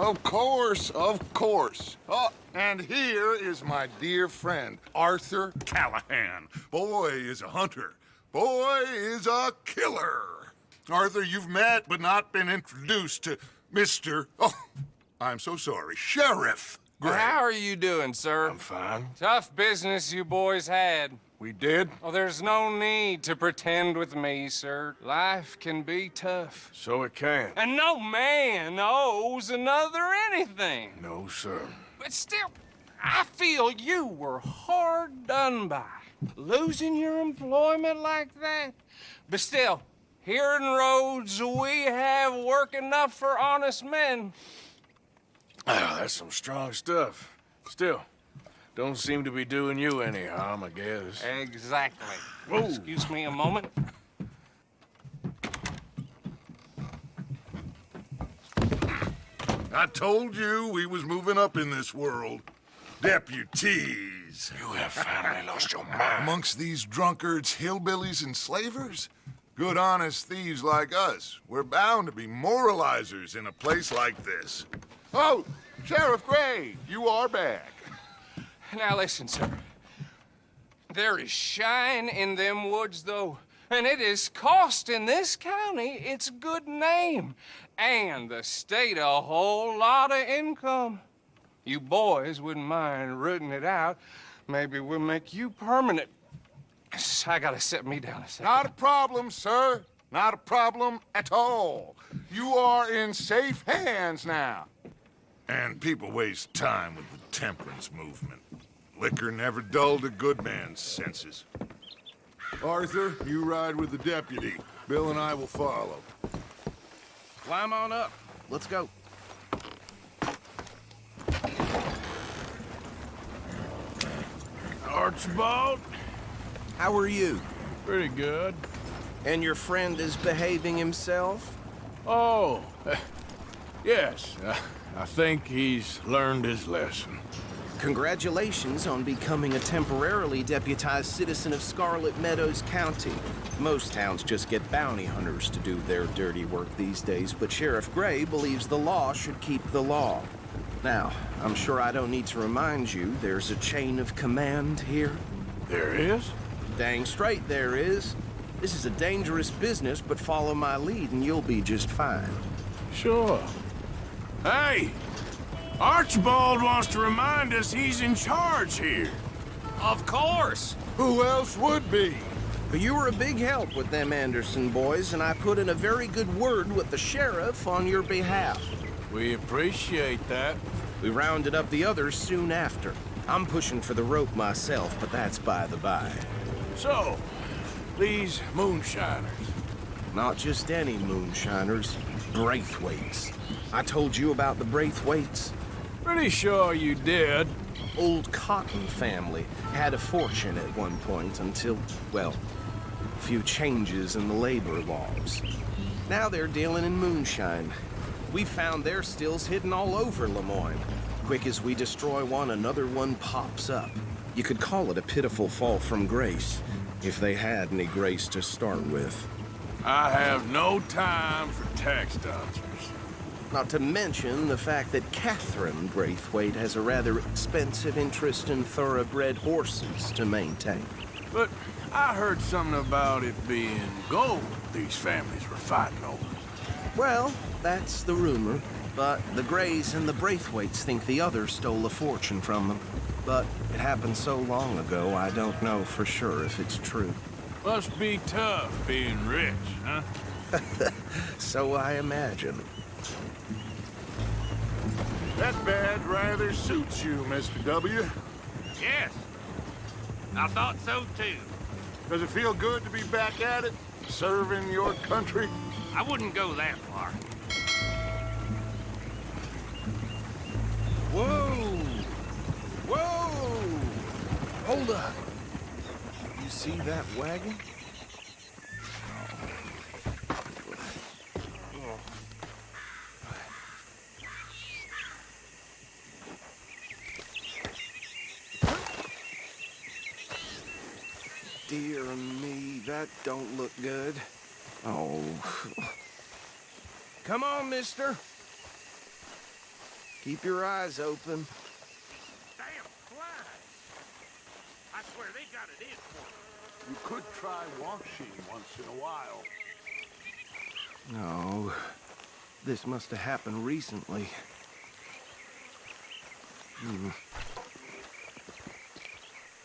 Of course, of course. Oh, and here is my dear friend, Arthur Callahan. Boy is a hunter. Boy is a killer. Arthur, you've met but not been introduced to Mr. Oh, I'm so sorry, Sheriff Gray. How are you doing, sir? I'm fine. Tough business you boys had. We did? Oh, there's no need to pretend with me, sir. Life can be tough. So it can. And no man owes another anything. No, sir. But still, I feel you were hard done by. Losing your employment like that. But still, here in Rhodes, we have work enough for honest men. Oh, that's some strong stuff. Still, don't seem to be doing you any harm, I guess. Exactly. Whoa. Excuse me a moment. I told you we was moving up in this world. Deputies. You have finally lost your mind. Amongst these drunkards, hillbillies, and slavers? Good, honest thieves like us. We're bound to be moralizers in a place like this. Oh, Sheriff Gray, you are back. Now listen, sir. There is shine in them woods, though, and it is costing this county its good name and the state a whole lot of income. You boys wouldn't mind rooting it out. Maybe we'll make you permanent. I gotta sit me down a second. Not a problem, sir. Not a problem at all. You are in safe hands now. And people waste time with the temperance movement. Liquor never dulled a good man's senses. Arthur, you ride with the deputy. Bill and I will follow. Climb on up. Let's go. Archibald? How are you? Pretty good. And your friend is behaving himself? Oh, yes. I think he's learned his lesson. Congratulations on becoming a temporarily deputized citizen of Scarlet Meadows County. Most towns just get bounty hunters to do their dirty work these days, but Sheriff Gray believes the law should keep the law. Now, I'm sure I don't need to remind you there's a chain of command here. There is? Dang straight there is. This is a dangerous business, but follow my lead and you'll be just fine. Sure. Hey! Archibald wants to remind us he's in charge here. Of course. Who else would be? But you were a big help with them Anderson boys, and I put in a very good word with the sheriff on your behalf. We appreciate that. We rounded up the others soon after. I'm pushing for the rope myself, but that's by the by. So, these moonshiners. Not just any moonshiners, Braithwaites. I told you about the Braithwaites. Pretty sure you did. Old Cotton family had a fortune at one point until, well, a few changes in the labor laws. Now they're dealing in moonshine. We found their stills hidden all over Lemoyne. Quick as we destroy one, another one pops up. You could call it a pitiful fall from grace, if they had any grace to start with. I have no time for tax dodgers. Not to mention the fact that Catherine Braithwaite has a rather expensive interest in thoroughbred horses to maintain. But I heard something about it being gold these families were fighting over. Well, that's the rumor. But the Grays and the Braithwaites think the others stole a fortune from them. But it happened so long ago, I don't know for sure if it's true. Must be tough being rich, huh? So I imagine. That badge rather suits you, Mr. W. Yes, I thought so too. Does it feel good to be back at it, serving your country? I wouldn't go that far. Whoa! Whoa! Hold up. You see that wagon? Dear me, that don't look good. Oh. Come on, mister. Keep your eyes open. Damn flies! I swear they got it in for me. You could try washing once in a while. No, this must have happened recently.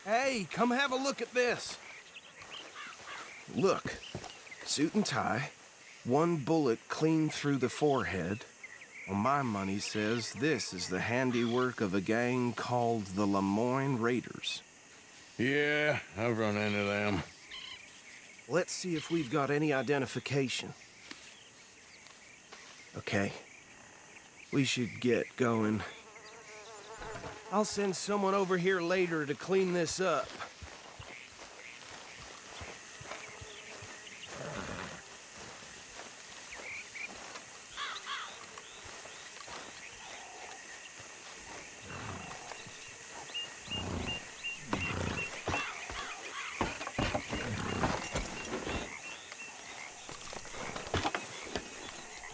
Hey, come have a look at this. Look, suit and tie, one bullet clean through the forehead. Well, my money says this is the handiwork of a gang called the Lemoyne Raiders. Yeah, I've run into them. Let's see if we've got any identification. Okay. We should get going. I'll send someone over here later to clean this up.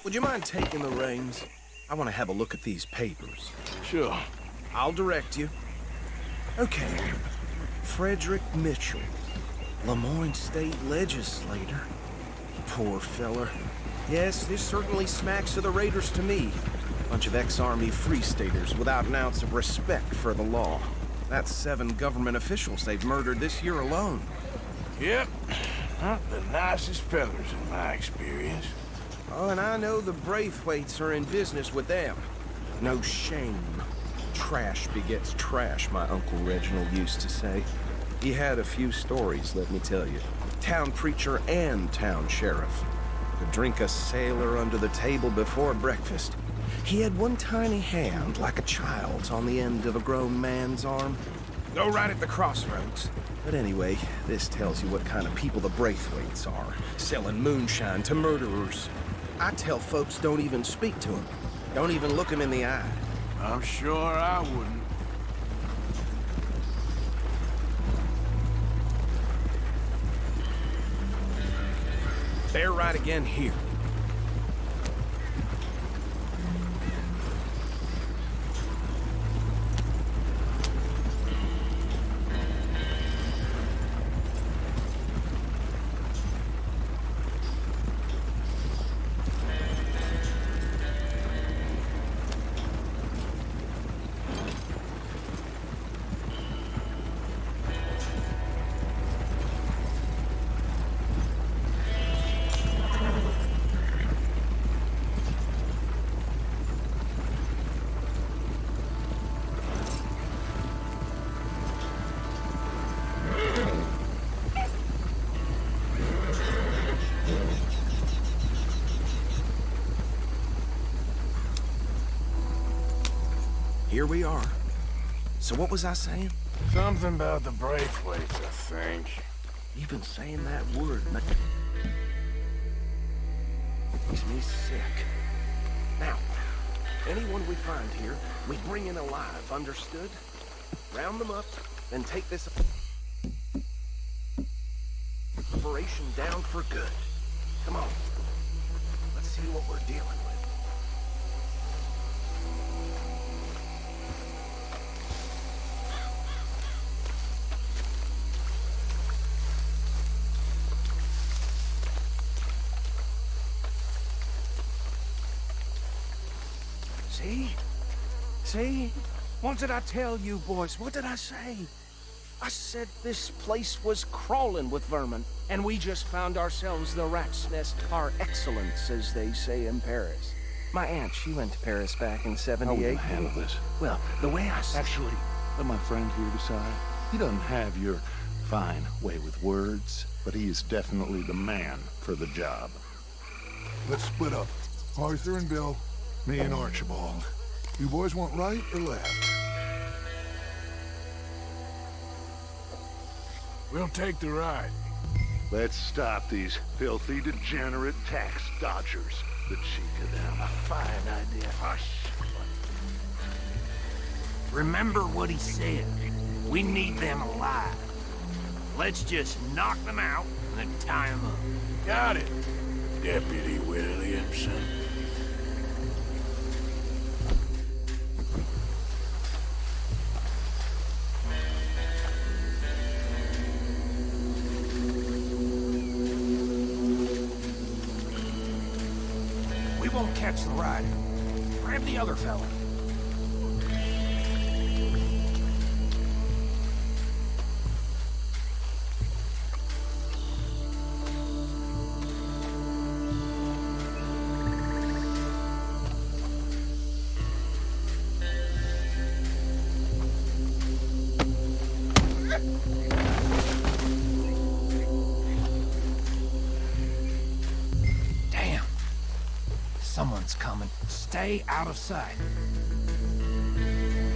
Would you mind taking the reins? I want to have a look at these papers. Sure. I'll direct you. Okay. Frederick Mitchell, Lemoyne State Legislator. Poor feller. Yes, this certainly smacks of the Raiders to me. Bunch of ex-Army Free Staters without an ounce of respect for the law. That's 7 government officials they've murdered this year alone. Yep. Not the nicest fellas in my experience. Oh, and I know the Braithwaites are in business with them. No shame. Trash begets trash, my Uncle Reginald used to say. He had a few stories, let me tell you. Town preacher and town sheriff. Could drink a sailor under the table before breakfast. He had one tiny hand, like a child's, on the end of a grown man's arm. Go right at the crossroads. But anyway, this tells you what kind of people the Braithwaites are. Selling moonshine to murderers. I tell folks don't even speak to them. Don't even look them in the eye. I'm sure I wouldn't. They're right again here. Here we are. So what was I saying? Something about the Braithwaites, I think. You've been saying that word, man. Makes me sick. Now, anyone we find here, we bring in alive, understood? Round them up, then take this operation down for good. Come on. Let's see what we're dealing with. See? See? What did I tell you, boys? What did I say? I said this place was crawling with vermin, and we just found ourselves the rat's nest par excellence, as they say in Paris. My aunt, she went to Paris back in How '78. will handle this? Well, the way I said... Actually, let my friend here decide. He doesn't have your fine way with words, but he is definitely the man for the job. Let's split up. Arthur and Bill, me and Archibald. You boys want right or left? We'll take the ride. Let's stop these filthy, degenerate tax dodgers. The cheek of them. A fine idea. Hush. Remember what he said. We need them alive. Let's just knock them out and then tie them up. Got it, Deputy Williamson. catch the rider. Grab the other fella. Damn. Someone's coming. Stay out of sight.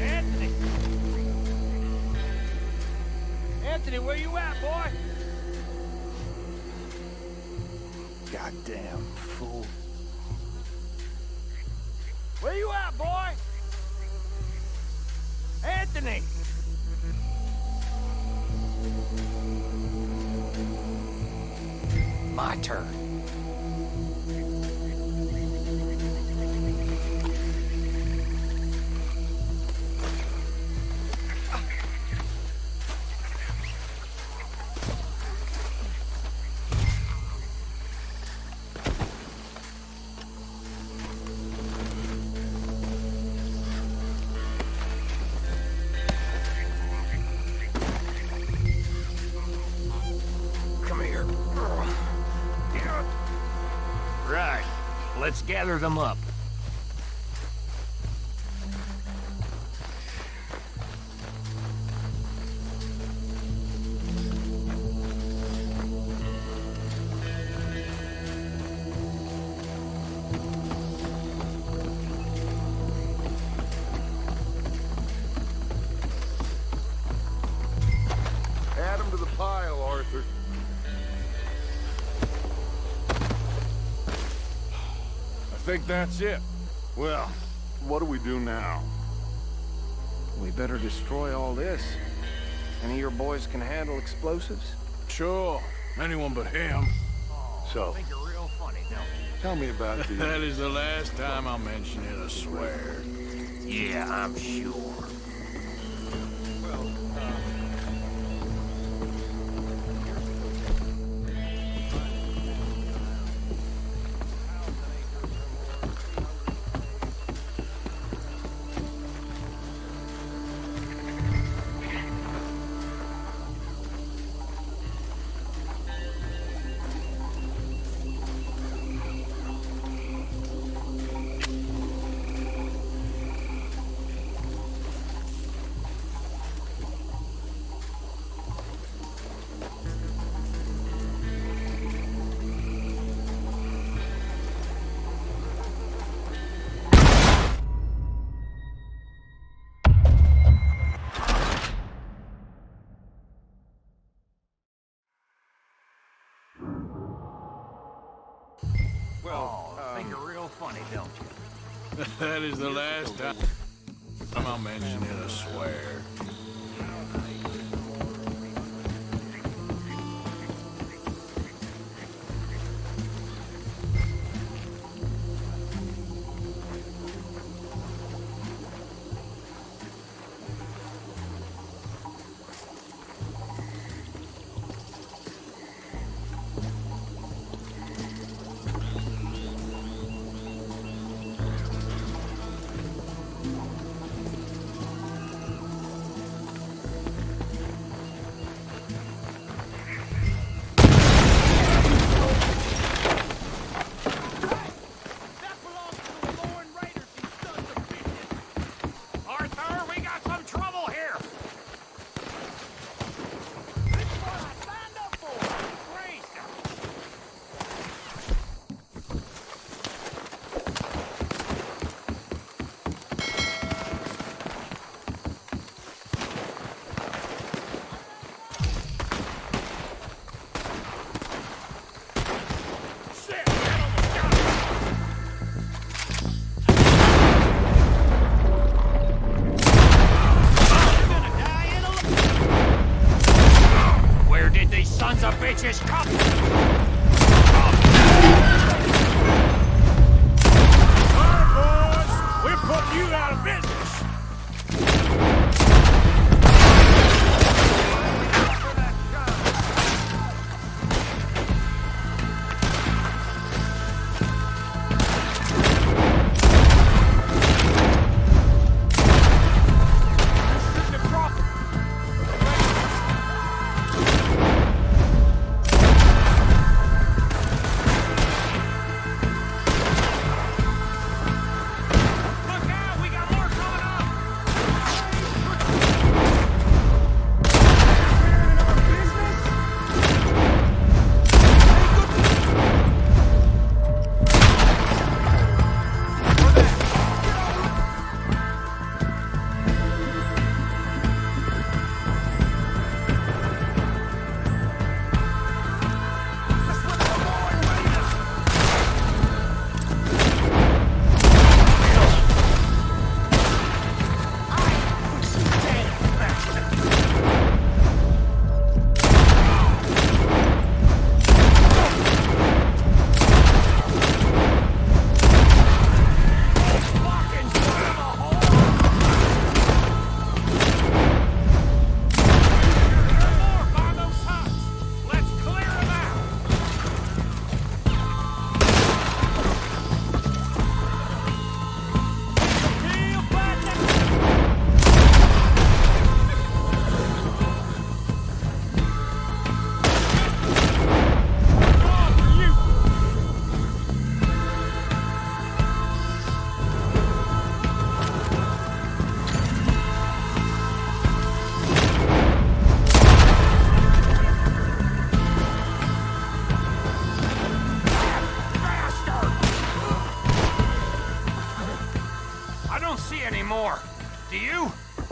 Anthony! Anthony, where you at, boy? Goddamn fool. Where you at, boy? Anthony! My turn. Come here. Right. Let's gather them up. Add them to the pile, Arthur. I think that's it. Well, what do we do now? We better destroy all this. Any of your boys can handle explosives? Sure. Anyone but him. So, Think you're real funny, don't you? tell me about the... That is the last time I'll mention it, I swear. Yeah, I'm sure. Think you're real funny, don't you? That is the last time I'll mention it, I swear. Arthur, we got some trouble here! This is what I signed up for! Great! Shit! That almost got us! Where did these sons of bitches come from? Alright, boys! We're putting you out of business! Do you?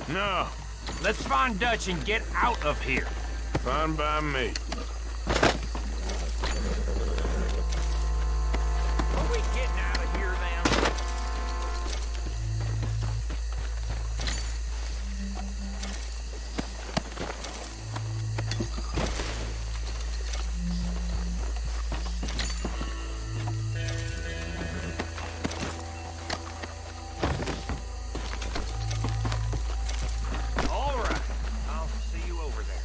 No, Let's find Dutch and get out of here. fine by me. Are we getting out of here now? All right. I'll see you over there.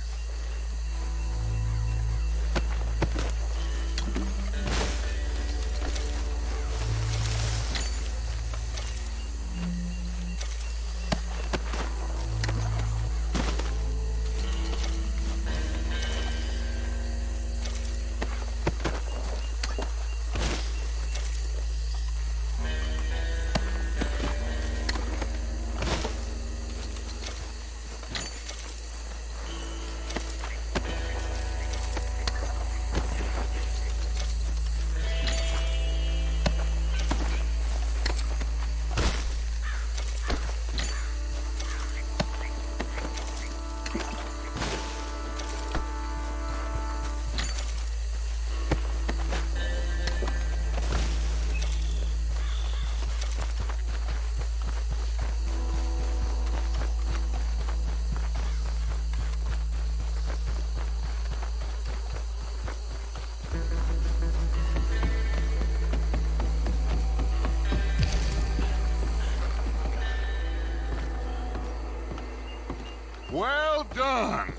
Well done.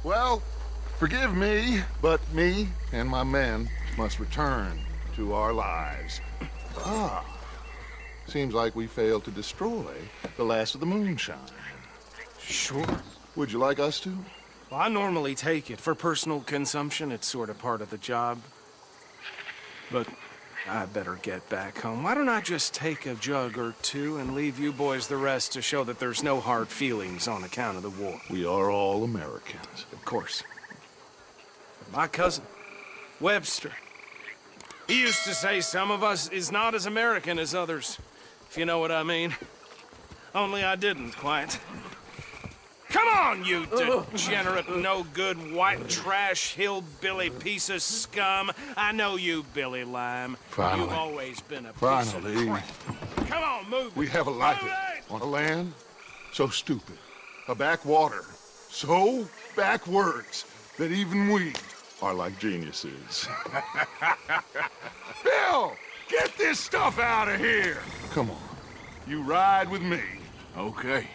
Well, forgive me, but me and my men must return to our lives. Ah, seems like we failed to destroy the last of the moonshine. Sure. Would you like us to? Well, I normally take it. For personal consumption, it's sort of part of the job. But I better get back home. Why don't I just take a jug or two and leave you boys the rest to show that there's no hard feelings on account of the war? We are all Americans. Of course. My cousin, Webster, he used to say some of us is not as American as others, if you know what I mean. Only I didn't quite. Come on, you degenerate, no-good, white trash, hillbilly piece of scum. I know you, Billy Lime. Finally. You've always been a piece Finally. of crap. Come on, move We it. have a life Move it! on a land so stupid, a backwater so backwards that even we are like geniuses. Bill, get this stuff out of here. Come on. You ride with me. Okay.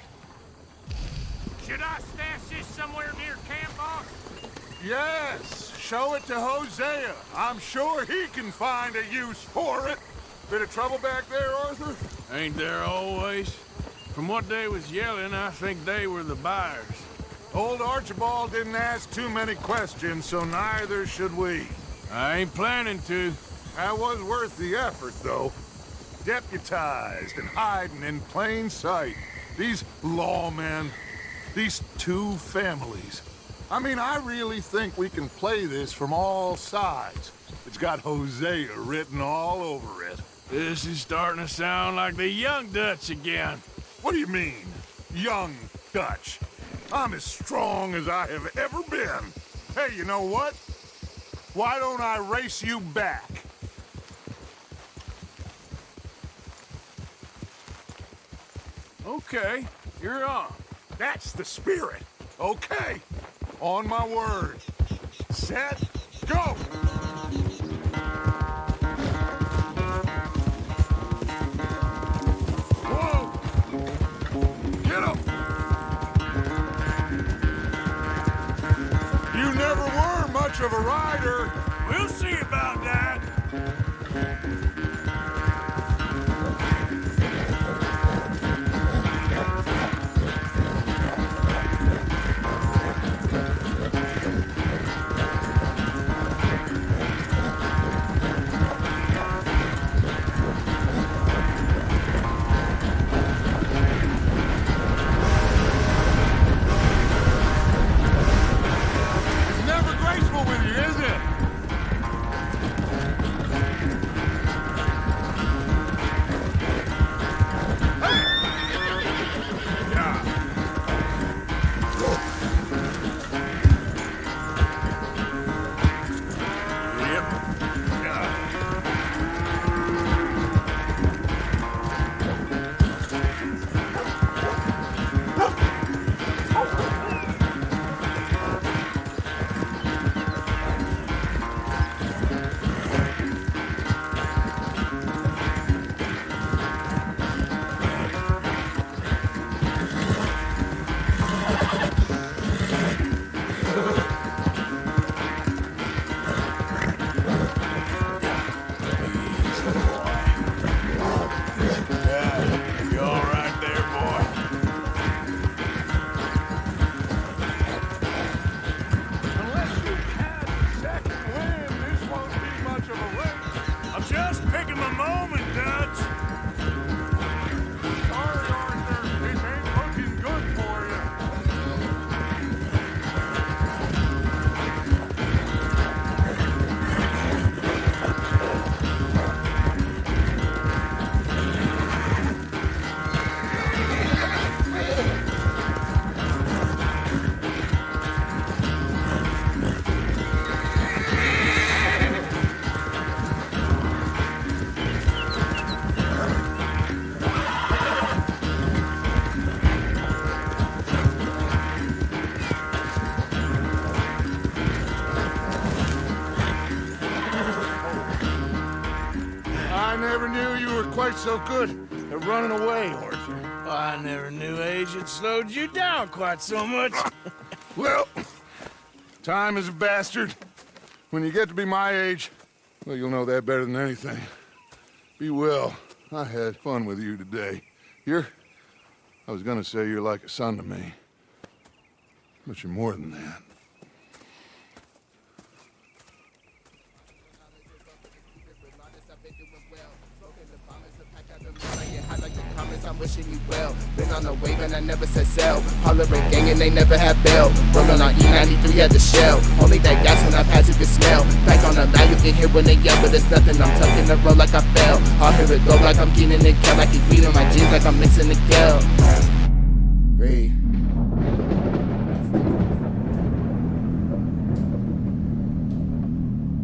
Should I stash this somewhere near camp, boss? Yes, show it to Hosea. I'm sure he can find a use for it. Bit of trouble back there, Arthur? Ain't there always? From what they was yelling, I think they were the buyers. Old Archibald didn't ask too many questions, so neither should we. I ain't planning to. That was worth the effort, though. Deputized and hiding in plain sight. These lawmen, these two families. I mean, I really think we can play this from all sides. It's got Hosea written all over it. This is starting to sound like the young Dutch again. What do you mean, young Dutch? I'm as strong as I have ever been. Hey, you know what? Why don't I race you back? Okay, you're on. That's the spirit. Okay. On my word. Set, go! Whoa! Get him! You never were much of a rider. We'll see about that. It's never graceful with you, is it? quite so good at running away, Arthur. Oh, I never knew age had slowed you down quite so much. Well, time is a bastard. When you get to be my age, well, you'll know that better than anything. Be well. I had fun with you today. I was gonna say you're like a son to me. But you're more than that. I'm wishing you well. Been on the wave and I never said sell. Hollering gang and they never had bail. Rolling on E93 at the shell. Only that gas when I pass you can smell. Back on the line you can hear when they yell, but it's nothing. I'm tucking the road like I fell. I'll hear it go like I'm getting it, I keep beating my jeans like I'm mixing the gel.